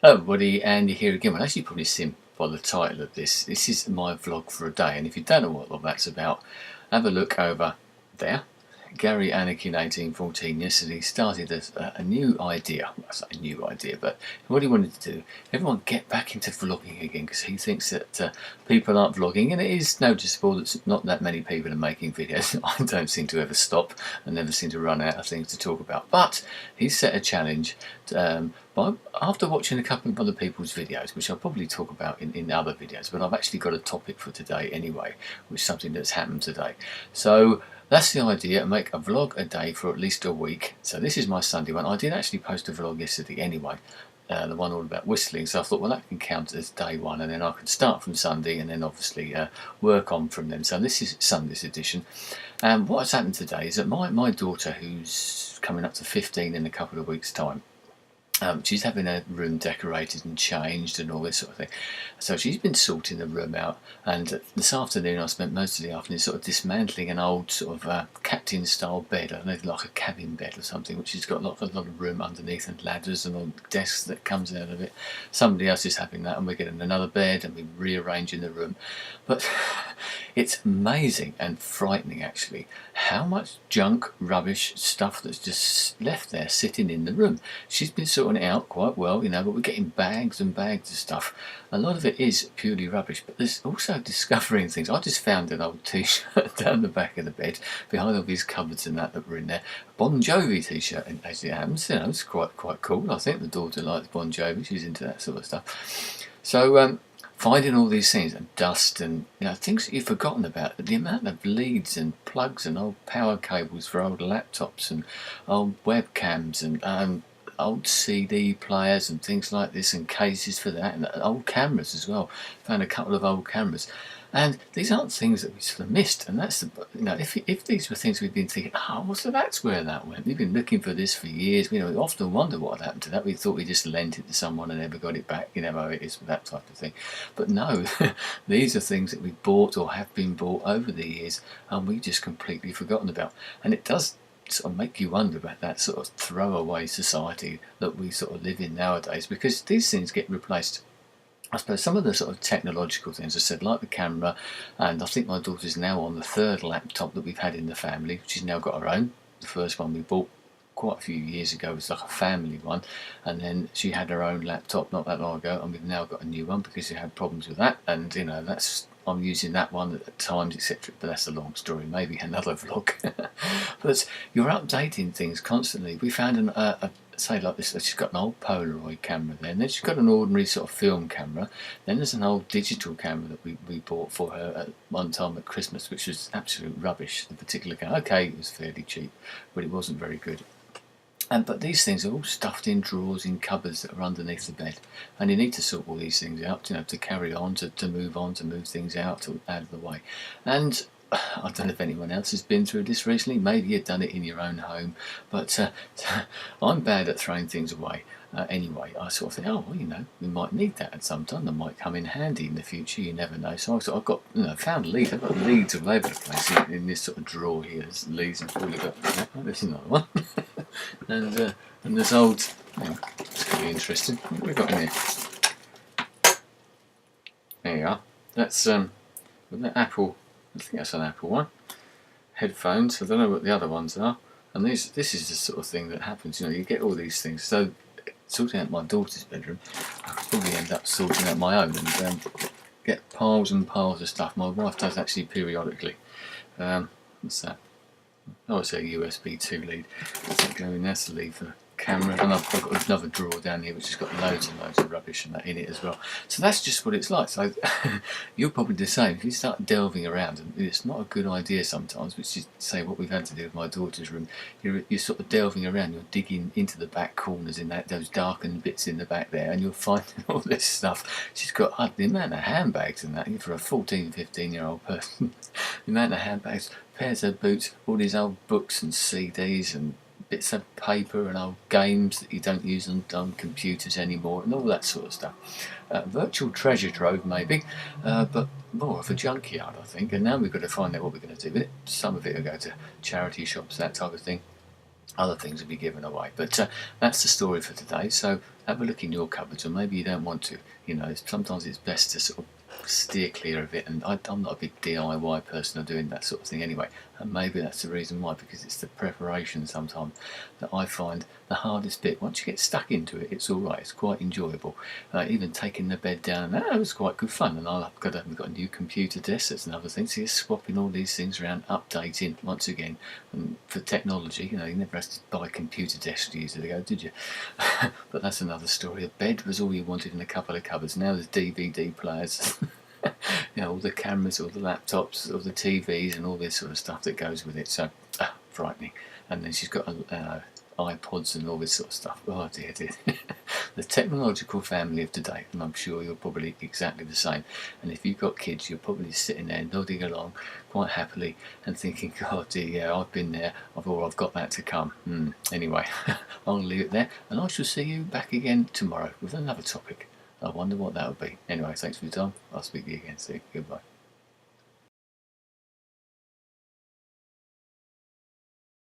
Hello everybody, Andy here again. Well, as you've probably seen by the title of this is my vlog for a day, and if you don't know what that's about, have a look over there. Gary Anakin 1814 yesterday started a new idea. Well, it's not a new idea, but what he wanted to do, everyone get back into vlogging again, because he thinks that people aren't vlogging, and it is noticeable that not that many people are making videos. I don't seem to ever stop and never seem to run out of things to talk about. But he set a challenge after watching a couple of other people's videos, which I'll probably talk about in other videos, but I've actually got a topic for today anyway, which is something that's happened today. So that's the idea, make a vlog a day for at least a week. So this is my Sunday one. I did actually post a vlog yesterday anyway, the one all about whistling, so I thought, well, that can count as day one, and then I can start from Sunday and then obviously work on from them. So this is Sunday's edition. And what's happened today is that my daughter, who's coming up to 15 in a couple of weeks' time, she's having her room decorated and changed and all this sort of thing. So she's been sorting the room out, and this afternoon I spent most of the afternoon sort of dismantling an old sort of captain style bed. I don't know, like a cabin bed or something, which has got a lot of room underneath and ladders and all desks that comes out of it. Somebody else is having that, and we're getting another bed and we're rearranging the room. But it's amazing and frightening actually how much junk, rubbish, stuff that's just left there sitting in the room. She's been sorting it out quite well, you know, but we're getting bags and bags of stuff. A lot of it is purely rubbish, but there's also discovering things. I just found an old t-shirt down the back of the bed, behind all these cupboards and that were in there. Bon Jovi t-shirt, and as it happens, you know, it's quite cool. I think the daughter likes Bon Jovi, she's into that sort of stuff. So finding all these things and dust and things that you've forgotten about, the amount of leads and plugs and old power cables for old laptops and old webcams and old CD players and things like this, and cases for that, and old cameras as well. Found a couple of old cameras, and these aren't things that we sort of missed. And that's if these were things we've been thinking, oh, well, so that's where that went. We've been looking for this for years. We often wonder what happened to that. We thought we just lent it to someone and never got it back. You know how it is with that type of thing. But no, these are things that we bought or have been bought over the years, and we just completely forgotten about. And it does sort of make you wonder about that sort of throwaway society that we sort of live in nowadays, because these things get replaced. I suppose some of the sort of technological things, I said, like the camera, and I think my daughter's now on the third laptop that we've had in the family. She's now got her own. The first one we bought quite a few years ago was like a family one, and then she had her own laptop not that long ago, and we've now got a new one because she had problems with that, and I'm using that one at times, etc. But that's a long story, maybe another vlog. But you're updating things constantly. We found say like this, she's got an old Polaroid camera there, and then she's got an ordinary sort of film camera. Then there's an old digital camera that we bought for her at one time at Christmas, which was absolute rubbish. The particular camera, okay, it was fairly cheap, but it wasn't very good. But these things are all stuffed in drawers in cupboards that are underneath the bed, and you need to sort all these things out, to carry on, to move things out of the way. And I don't know if anyone else has been through this recently. Maybe you've done it in your own home, but I'm bad at throwing things away. Anyway, I sort of think, oh, well, we might need that at some time. That might come in handy in the future. You never know. So I've got, found leads. I've got leads all over the place in this sort of drawer here. There's leads and all got. Oh, there's another one. and there's old. It's going to be interesting. What have we got in here? There you are. That's Apple. I think that's an Apple one. Headphones. I don't know what the other ones are. And this is the sort of thing that happens. You get all these things. So sorting out my daughter's bedroom, I could probably end up sorting out my own and get piles and piles of stuff. My wife does actually periodically. What's that? Oh, it's a USB 2 lead. What's that going? That's the lead for camera, and I've got another drawer down here which has got loads and loads of rubbish and that in it as well. So that's just what it's like. So you're probably the same. If you start delving around, and it's not a good idea sometimes, which is say what we've had to do with my daughter's room. You're sort of delving around. You're digging into the back corners in those darkened bits in the back there, and you're finding all this stuff. She's got the amount of handbags and that for a 14, 15-year-old person. The amount of handbags, pairs of boots, all these old books and CDs and bits of paper and old games that you don't use on computers anymore, and all that sort of stuff. Virtual treasure trove maybe, but more of a junkyard, I think. And now we've got to find out what we're going to do with it. Some of it will go to charity shops, that type of thing. other things will be given away. But that's the story for today. So have a look in your cupboards, or maybe you don't want to. You know, sometimes it's best to sort of steer clear of it. And I'm not a big DIY person of doing that sort of thing anyway. And maybe that's the reason why, because it's the preparation sometimes that I find the hardest bit. Once you get stuck into it, it's all right. It's quite enjoyable. Even taking the bed down, that was quite good fun. And we've got a new computer desk. That's another thing. So you're swapping all these things around, updating once again. And for technology, you know, you never had to buy a computer desk years ago, did you? But that's another story. A bed was all you wanted in a couple of cupboards. Now there's DVD players. You know, all the cameras, all the laptops, all the TVs, and all this sort of stuff that goes with it. So, frightening. And then she's got iPods and all this sort of stuff. Oh dear, dear. The technological family of today, and I'm sure you're probably exactly the same. And if you've got kids, you're probably sitting there nodding along quite happily and thinking, God dear, yeah, I've been there, I've got that to come. Anyway, I'll leave it there, and I shall see you back again tomorrow with another topic. I wonder what that would be. Anyway, thanks for your time. I'll speak to you again soon. Goodbye.